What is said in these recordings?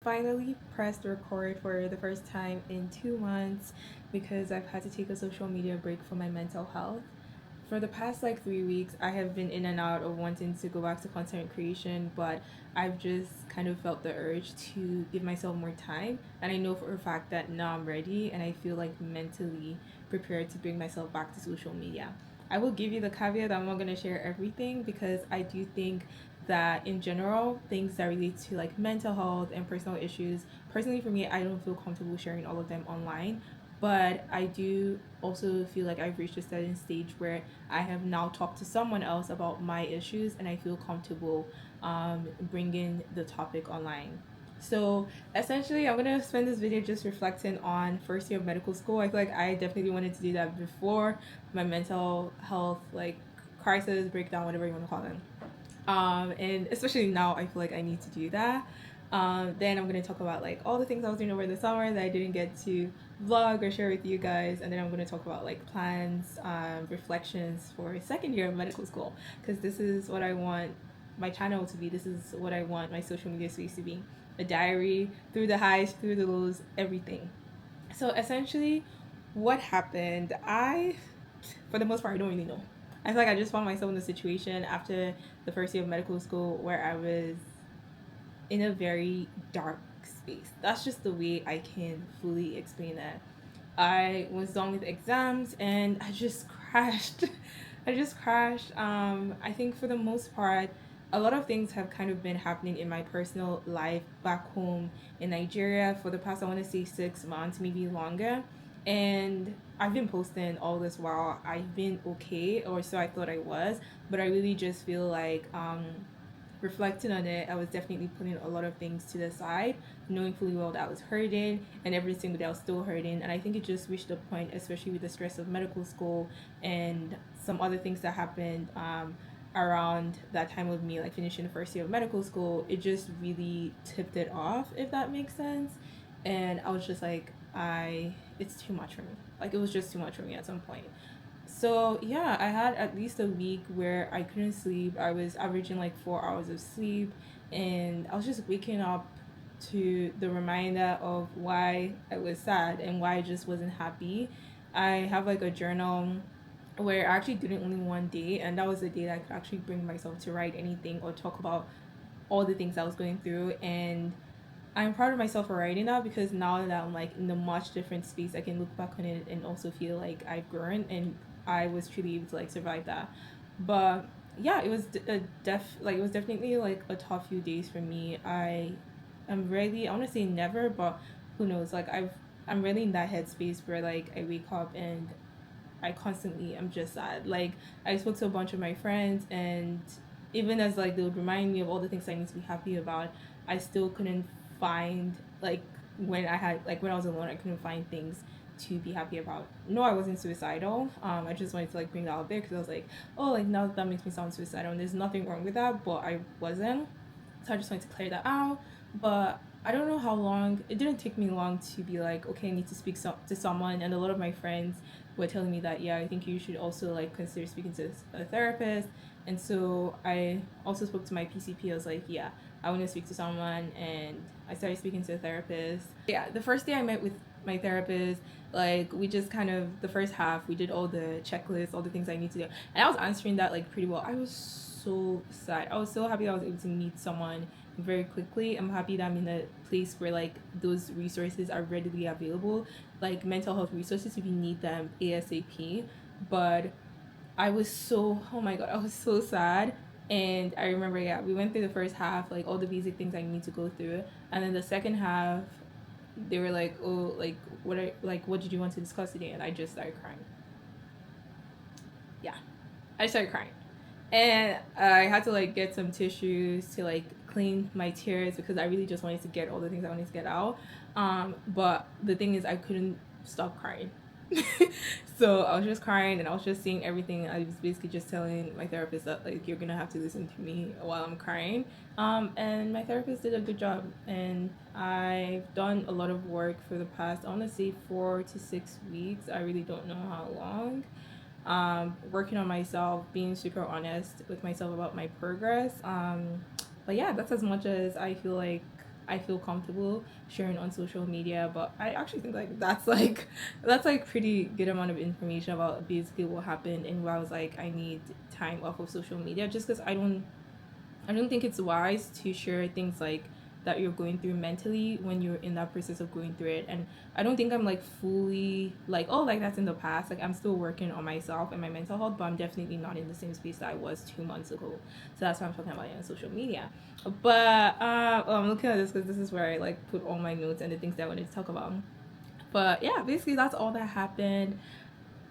finally pressed record for the first time in 2 months because I've had to take a social media break for my mental health. For the past like 3 weeks, I have been in and out of wanting to go back to content creation, but I've just kind of felt the urge to give myself more time. And I know for a fact that now I'm ready and I feel like mentally prepared to bring myself back to social media. I will give you the caveat that I'm not going to share everything because I do think that in general, things that relate to like mental health and personal issues, personally for me, I don't feel comfortable sharing all of them online. But I do also feel like I've reached a certain stage where I have now talked to someone else about my issues and I feel comfortable bringing the topic online. So essentially, I'm gonna spend this video just reflecting on first year of medical school. I feel like I definitely wanted to do that before my mental health like crisis, breakdown, whatever you want to call it. And especially now, I feel like I need to do that. Then I'm gonna talk about like all the things I was doing over the summer that I didn't get to vlog or share with you guys, and then I'm gonna talk about like plans, reflections for second year of medical school, because this is what I want my channel to be. This is what I want my social media space to be: a diary through the highs, through the lows, everything. So essentially, what happened? For the most part, I don't really know. I feel like I just found myself in a situation after the first year of medical school where I was in a very dark space. That's just the way I can fully explain it. I was done with exams and I just crashed. I just crashed. I think for the most part, a lot of things have kind of been happening in my personal life back home in Nigeria for the past, I want to say 6 months, maybe longer. And I've been posting all this while. I've been okay, or so I thought I was, but I really just feel like reflecting on it, I was definitely putting a lot of things to the side, knowing fully well that I was hurting, and every single day I was still hurting. And I think it just reached a point, especially with the stress of medical school and some other things that happened around that time of me, like finishing the first year of medical school. It just really tipped it off, if that makes sense. And I was just like, it's too much for me. Like, it was just too much for me at some point. So yeah, I had at least a week where I couldn't sleep. I was averaging like 4 hours of sleep, and I was just waking up to the reminder of why I was sad and why I just wasn't happy. I have like a journal where I actually did it only one day, and that was the day that I could actually bring myself to write anything or talk about all the things I was going through. And I'm proud of myself for writing that because now that I'm like in a much different space, I can look back on it and also feel like I've grown and I was truly able to like survive that. But yeah, it was it was definitely like a tough few days for me. I'm really, I want to say never, but who knows? I'm really in that headspace where like I wake up and I constantly am just sad. Like, I spoke to a bunch of my friends, and even as like they would remind me of all the things I need to be happy about, I still couldn't find like when I was alone, I couldn't find things to be happy about. No, I wasn't suicidal. I just wanted to like bring that out there because I was like, oh, like now that makes me sound suicidal, and there's nothing wrong with that, but I wasn't. So I just wanted to clear that out. But I don't know how long. It didn't take me long to be like, okay, I need to speak to someone, and a lot of my friends were telling me that, yeah, I think you should also like consider speaking to a therapist. And so I also spoke to my PCP. I was like, yeah, I want to speak to someone, and I started speaking to a therapist. Yeah, the first day I met with my therapist, like we just kind of the first half we did all the checklists, all the things I need to do, and I was answering that like pretty well. I was so sad. I was so happy that I was able to meet someone very quickly. I'm happy that I'm in a place where like those resources are readily available, like mental health resources if you need them ASAP. But I was so, oh my god, I was so sad. And I remember, yeah, we went through the first half, like all the basic things I need to go through. And then the second half, they were like, oh, like, what did you want to discuss today? And I just started crying. Yeah, I started crying. And I had to like get some tissues to like clean my tears because I really just wanted to get all the things I wanted to get out. But the thing is, I couldn't stop crying. So I was just crying and I was just saying everything. I was basically just telling my therapist that like you're gonna have to listen to me while I'm crying. And my therapist did a good job, and I've done a lot of work for the past, I want to say 4 to 6 weeks. I really don't know how long. Working on myself, being super honest with myself about my progress. But yeah, that's as much as I feel like I feel comfortable sharing on social media. But I actually think like that's like pretty good amount of information about basically what happened and why I was like I need time off of social media, just because I don't think it's wise to share things like that you're going through mentally when you're in that process of going through it. And I don't think I'm like fully like, oh, like that's in the past. Like I'm still working on myself and my mental health, but I'm definitely not in the same space that I was 2 months ago. So that's why I'm talking about it on social media. But I'm looking at this because this is where I like put all my notes and the things that I wanted to talk about. But yeah, basically that's all that happened.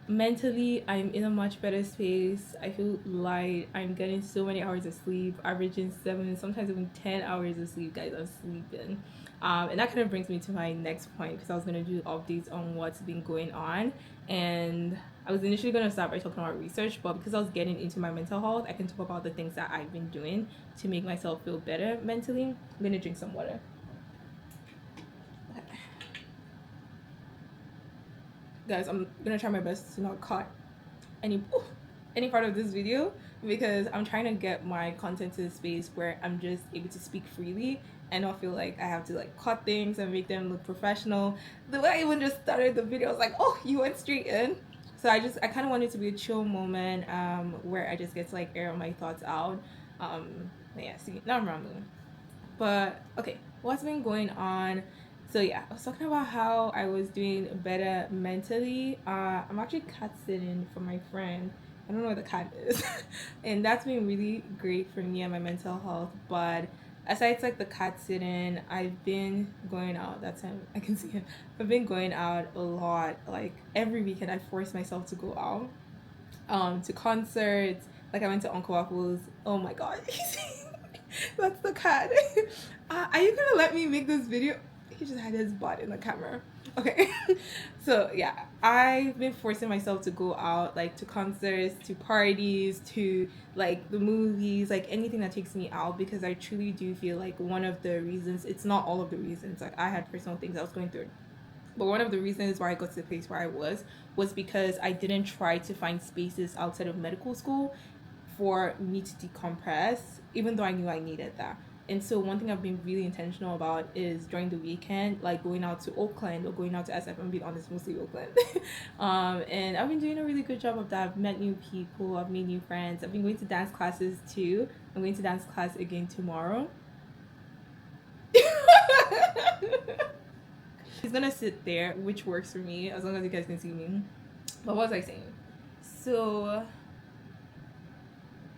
Mentally, I'm in a much better space. I feel light. I'm getting so many hours of sleep, averaging 7, sometimes even 10 hours of sleep, guys. I'm sleeping. And that kind of brings me to my next point, because I was going to do updates on what's been going on. And I was initially going to start by talking about research, but because I was getting into my mental health, I can talk about the things that I've been doing to make myself feel better mentally. I'm going to drink some water. Guys, I'm gonna try my best to not cut any part of this video, because I'm trying to get my content to the space where I'm just able to speak freely and not feel like I have to like cut things and make them look professional. The way I even just started the video, I was like, oh, you went straight in. So I kind of want it to be a chill moment where I just get to like air my thoughts out. Yeah, see, now I'm rambling. But okay, what's been going on? So yeah, I was talking about how I was doing better mentally. I'm actually cat sitting for my friend. I don't know where the cat is, and that's been really great for me and my mental health. But aside like the cat sitting, I've been going out. That's him. I can see him. I've been going out a lot. Like every weekend, I force myself to go out, to concerts. Like I went to Uncle Waffles. Oh my god, that's the cat. Are you gonna let me make this video? He just had his butt in the camera. Okay. So yeah, I've been forcing myself to go out, like to concerts, to parties, to like the movies, like anything that takes me out, because I truly do feel like one of the reasons, it's not all of the reasons, like I had personal things I was going through, but one of the reasons why I got to the place where I was because I didn't try to find spaces outside of medical school for me to decompress, even though I knew I needed that. And so one thing I've been really intentional about is during the weekend, like going out to Oakland or going out to SF. I'm being honest, mostly Oakland. And I've been doing a really good job of that. I've met new people, I've made new friends. I've been going to dance classes too. I'm going to dance class again tomorrow. He's gonna sit there, which works for me as long as you guys can see me. But what was I saying? So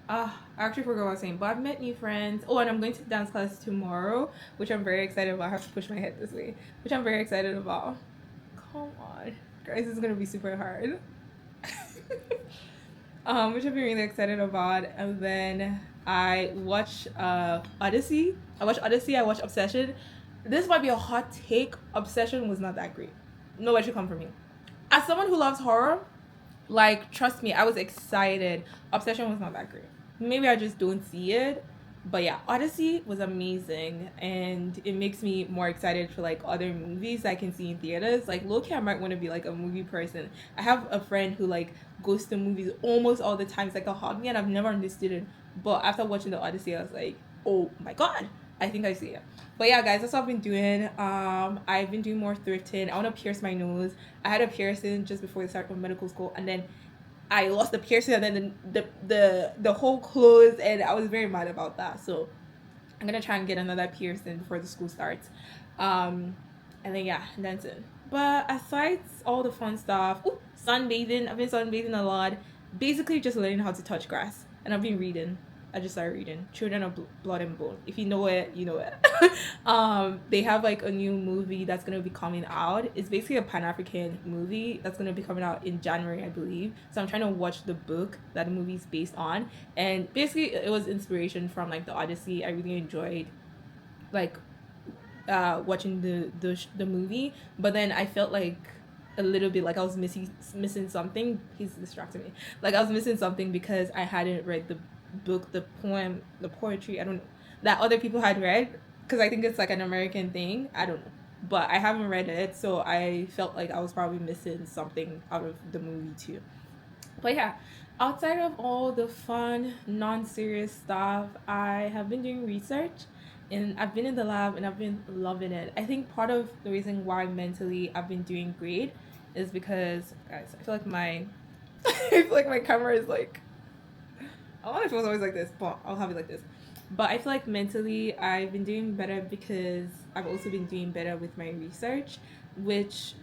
I actually forgot what I was saying, but I've met new friends. Oh, and I'm going to dance class tomorrow, which I'm very excited about. I have to push my head this way, which I'm very excited about. Come on, guys, this is gonna be super hard. Which I've been really excited about. And then I watch Odyssey. I watch Odyssey. I watch Obsession. This might be a hot take. Obsession was not that great. Nobody should come for me. As someone who loves horror, like trust me, I was excited. Obsession was not that great. Maybe I just don't see it. But yeah, Odyssey was amazing, and it makes me more excited for like other movies I can see in theaters. Like low-key, I might want to be like a movie person. I have a friend who like goes to movies almost all the time. It's like a hobby, and I've never understood it. But after watching the Odyssey, I was like, oh my god, I think I see it. But yeah, guys, that's what I've been doing. I've been doing more thrifting. I want to pierce my nose. I had a piercing just before I started medical school, and then I lost the piercing, and then the hole closed, and I was very mad about that. So I'm gonna try and get another piercing before the school starts. And then yeah, that's it. But aside all the fun stuff, sunbathing. I've been sunbathing a lot. Basically, just learning how to touch grass, and I've been reading. I just started reading Children of Blood and Bone. If you know it, you know it. They have like a new movie that's gonna be coming out. It's basically a Pan-African movie that's gonna be coming out in January, I believe. So I'm trying to watch the book that the movie's based on, and basically it was inspiration from like the Odyssey. I really enjoyed like watching the movie, but then I felt like a little bit like I was missing something. He's distracting me. Like I was missing something because I hadn't read the book, the poem, the poetry, I don't know, that other people had read, because I think it's like an American thing, I don't know, but I haven't read it, so I felt like I was probably missing something out of the movie too. But yeah, outside of all the fun non-serious stuff, I have been doing research, and I've been in the lab and I've been loving it. I think part of the reason why mentally I've been doing great is because, guys, I feel like my I feel like my camera is like, I want if it was always like this, but I'll have it like this. But I feel like mentally I've been doing better because I've also been doing better with my research, which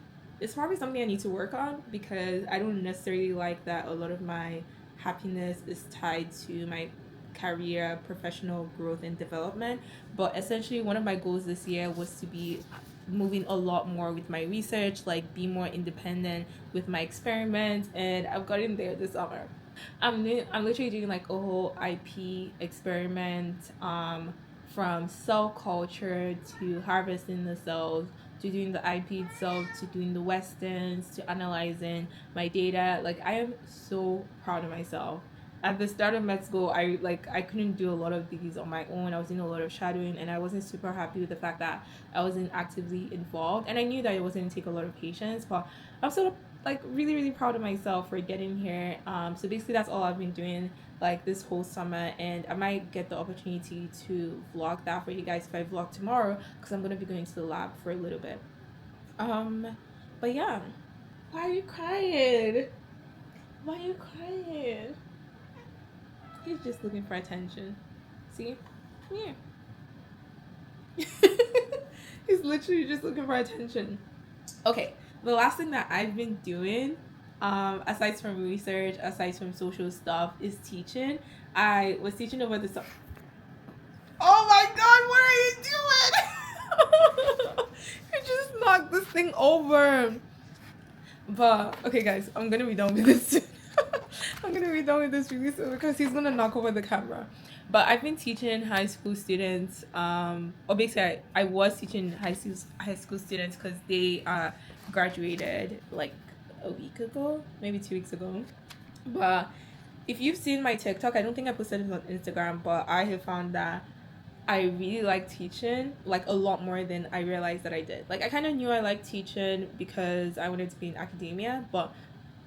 is probably something I need to work on because I don't necessarily like that a lot of my happiness is tied to my career, professional growth and development. But essentially one of my goals this year was to be moving a lot more with my research, like be more independent with my experiments, and I've gotten there this summer. I'm literally doing like a whole IP experiment, from cell culture to harvesting the cells to doing the IP itself to doing the westerns to analyzing my data. Like I am so proud of myself. At the start of med school, I couldn't do a lot of these on my own. I was doing a lot of shadowing, and I wasn't super happy with the fact that I wasn't actively involved. And I knew that it was going to take a lot of patience, but I'm sort of like really really proud of myself for getting here. So basically that's all I've been doing like this whole summer, and I might get the opportunity to vlog that for you guys if I vlog tomorrow because I'm gonna be going to the lab for a little bit. um but yeah, why are you crying? Why are you crying? He's just looking for attention. See, yeah. He's literally just looking for attention. Okay, the last thing that I've been doing, aside from research, aside from social stuff, is teaching. I was teaching over the summer. Oh my god, what are you doing? You just knocked this thing over. But okay, guys, I'm gonna be done with this soon. I'm gonna be done with this really soon because he's gonna knock over the camera. But I've been teaching high school students. Or basically, I was teaching high school students because they graduated like a week ago, maybe 2 weeks ago. But if you've seen my TikTok, I don't think I posted it on Instagram, but I have found that I really like teaching like a lot more than I realized that I did. Like I kind of knew I liked teaching because I wanted to be in academia, but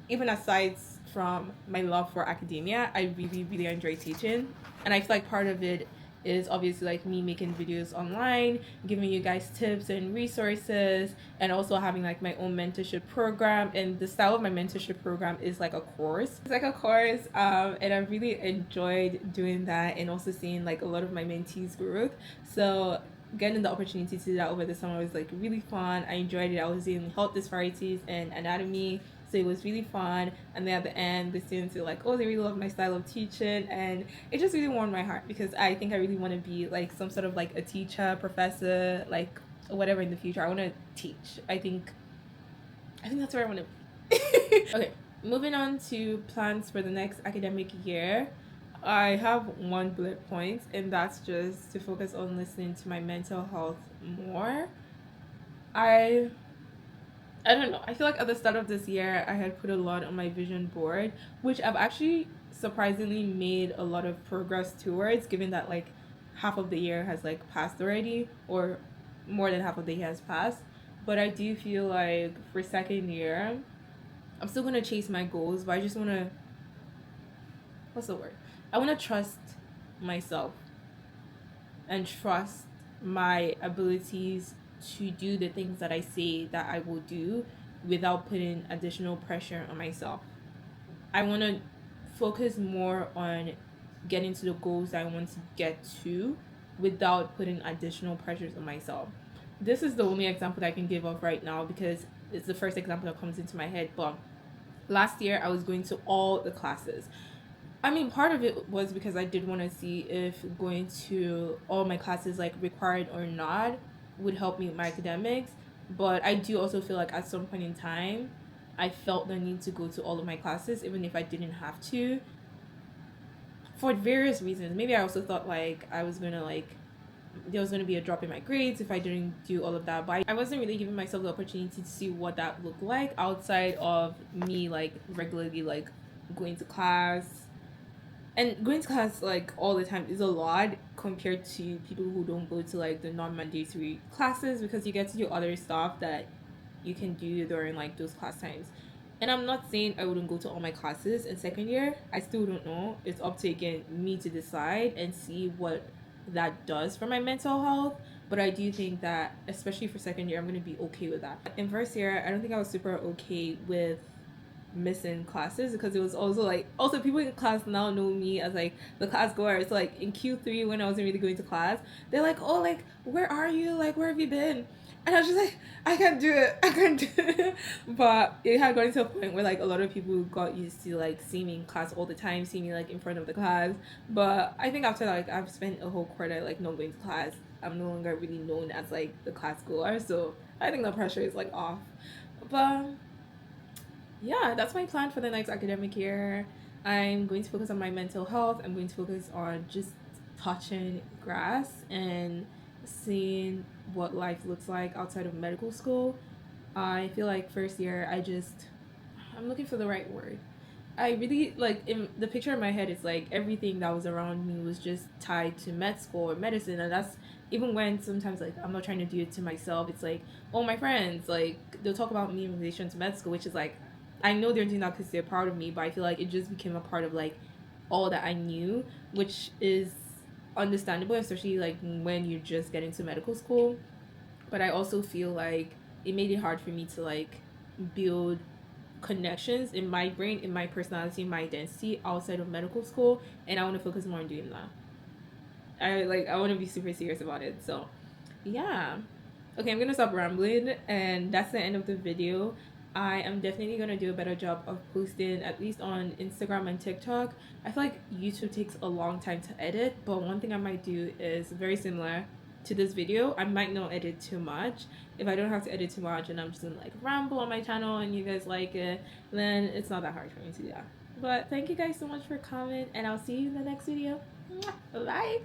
even aside from my love for academia, I really, really enjoy teaching. And I feel like part of it is obviously like me making videos online, giving you guys tips and resources, and also having like my own mentorship program. And the style of my mentorship program is like a course. It's like a course, and I really enjoyed doing that and also seeing like a lot of my mentees' growth. So getting the opportunity to do that over the summer was like really fun. I enjoyed it. I was in health disparities and anatomy, so it was really fun. And then at the end the students were like, oh, they really love my style of teaching, and it just really warmed my heart because I think I really want to be like some sort of like a teacher, professor, like whatever in the future. I want to teach. I think that's where I want to be. Okay, moving on to plans for the next academic year. I have one bullet point, and that's just to focus on listening to my mental health more. I I don't know. I feel like at the start of this year, I had put a lot on my vision board, which I've actually surprisingly made a lot of progress towards, given that like half of the year has like passed already, or more than half of the year has passed. But I do feel like for second year, I'm still gonna chase my goals, but I just wanna, what's the word? I wanna trust myself and trust my abilities to do the things that I say that I will do without putting additional pressure on myself. I want to focus more on getting to the goals that I want to get to without putting additional pressures on myself. This is the only example that I can give of right now because it's the first example that comes into my head. But last year, I was going to all the classes. I mean, part of it was because I did want to see if going to all my classes, like required or not, would help me with my academics. But I do also feel like at some point in time, I felt the need to go to all of my classes, even if I didn't have to, for various reasons. Maybe I also thought like I was gonna like there was gonna be a drop in my grades if I didn't do all of that. But I wasn't really giving myself the opportunity to see what that looked like outside of me like regularly like going to class, and going to class like all the time is a lot compared to people who don't go to like the non-mandatory classes because you get to do other stuff that you can do during like those class times. And I'm not saying I wouldn't go to all my classes in second year. I still don't know. It's up to again me to decide and see what that does for my mental health. But I do think that, especially for second year, I'm gonna be okay with that. In first year, I don't think I was super okay with missing classes because it was also like, also people in class now know me as like the class goer. So like in Q3 when I wasn't really going to class, they're like, oh, like where are you, like where have you been? And I was just like, I can't do it, I can't do it. But it had gotten to a point where like a lot of people got used to like seeing me in class all the time, seeing me like in front of the class. But I think after like I've spent a whole quarter like not going to class, I'm no longer really known as like the class goer. So I think the pressure is like off. But yeah, that's my plan for the next academic year. I'm going to focus on my mental health. I'm going to focus on just touching grass and seeing what life looks like outside of medical school. I feel like first year, I'm looking for the right word. I really like in the picture in my head, it's like everything that was around me was just tied to med school or medicine, and that's even when sometimes like I'm not trying to do it to myself. It's like, oh, my friends like they'll talk about me in relation to med school, which is like I know they're doing that because they're proud of me, but I feel like it just became a part of like all that I knew, which is understandable, especially like when you're just getting to medical school. But I also feel like it made it hard for me to like build connections in my brain, in my personality, in my identity outside of medical school, and I want to focus more on doing that. I want to be super serious about it. So, yeah. Okay, I'm gonna stop rambling, and that's the end of the video. I am definitely gonna do a better job of posting at least on Instagram and TikTok. I feel like YouTube takes a long time to edit, but one thing I might do is very similar to this video. I might not edit too much. If I don't have to edit too much and I'm just gonna like ramble on my channel and you guys like it, then it's not that hard for me to do that. But thank you guys so much for coming, and I'll see you in the next video. Bye.